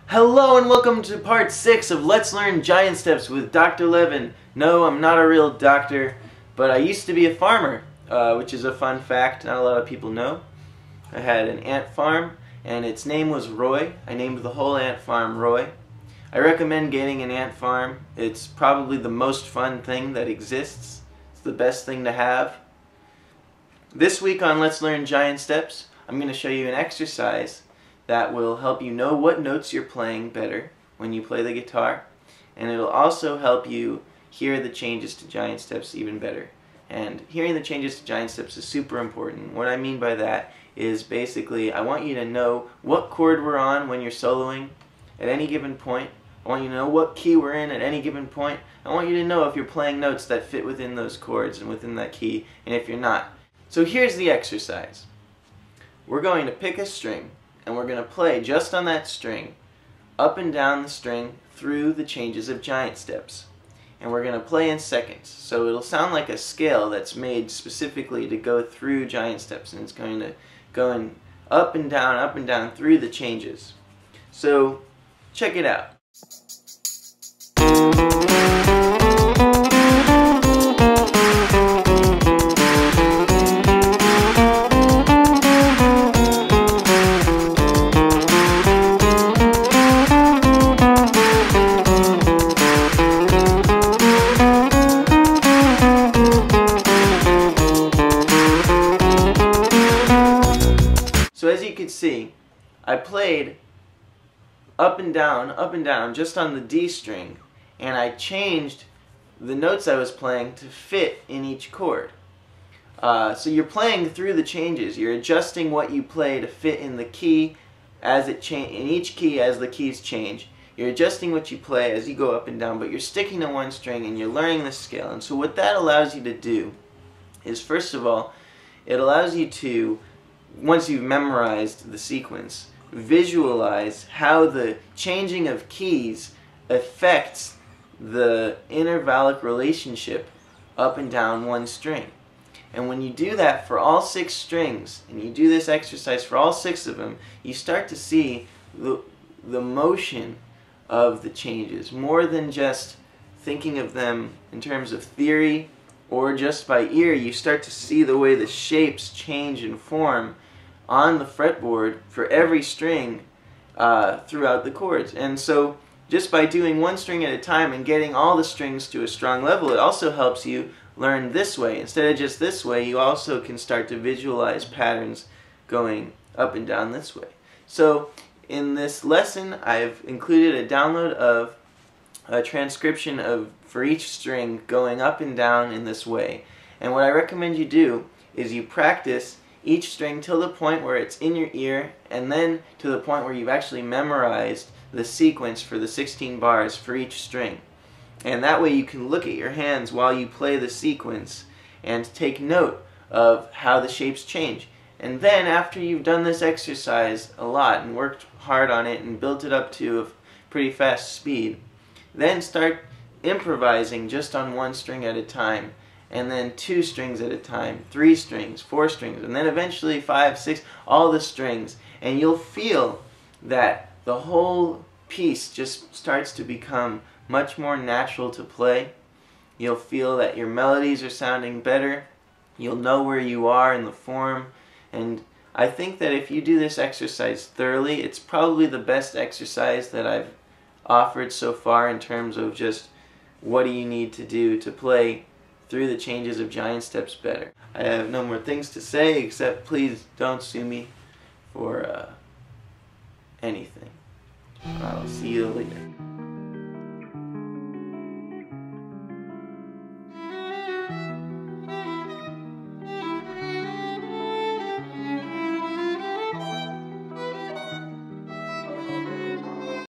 Hello and welcome to part 6 of Let's Learn Giant Steps with Dr. Levin. No, I'm not a real doctor, but I used to be a farmer, which is a fun fact not a lot of people know. I had an ant farm and its name was Roy. I named the whole ant farm Roy. I recommend getting an ant farm. It's probably the most fun thing that exists. It's the best thing to have. This week on Let's Learn Giant Steps, I'm going to show you an exercise that will help you know what notes you're playing better when you play the guitar, and it'll also help you hear the changes to giant steps even better. And hearing the changes to giant steps is super important. What I mean by that is basically I want you to know what chord we're on when you're soloing at any given point. I want you to know what key we're in at any given point. I want you to know if you're playing notes that fit within those chords and within that key, and if you're not. So here's the exercise. We're going to pick a string and we're going to play just on that string, up and down the string through the changes of giant steps. And we're going to play in seconds. So it'll sound like a scale that's made specifically to go through giant steps, and it's going to go up and down through the changes. So check it out. So as you can see, I played up and down just on the D string, and I changed the notes I was playing to fit in each chord. So you're playing through the changes. You're adjusting what you play to fit in the key as it in each key as the keys change. You're adjusting what you play as you go up and down, but you're sticking to one string and you're learning the scale. And so what that allows you to do is, first of all, it allows you to, once you've memorized the sequence, visualize how the changing of keys affects the intervallic relationship up and down one string. And when you do that for all 6 strings, and you do this exercise for all 6 of them, you start to see the motion of the changes, more than just thinking of them in terms of theory or just by ear. You start to see the way the shapes change and form on the fretboard for every string throughout the chords. And so just by doing one string at a time and getting all the strings to a strong level, it also helps you learn this way. Instead of just this way, you also can start to visualize patterns going up and down this way. So in this lesson, I've included a download of a transcription for each string going up and down in this way. And what I recommend you do is you practice each string till the point where it's in your ear, and then to the point where you've actually memorized the sequence for the 16 bars for each string. And that way you can look at your hands while you play the sequence and take note of how the shapes change. And then after you've done this exercise a lot and worked hard on it and built it up to a pretty fast speed, then start improvising just on one string at a time, and then 2 strings at a time, 3 strings, 4 strings, and then eventually 5, 6, all the strings. And you'll feel that the whole piece just starts to become much more natural to play. You'll feel that your melodies are sounding better. You'll know where you are in the form. And I think that if you do this exercise thoroughly, it's probably the best exercise that I've offered so far in terms of just what do you need to do to play through the changes of giant steps better. I have no more things to say except please don't sue me for anything. I'll see you later.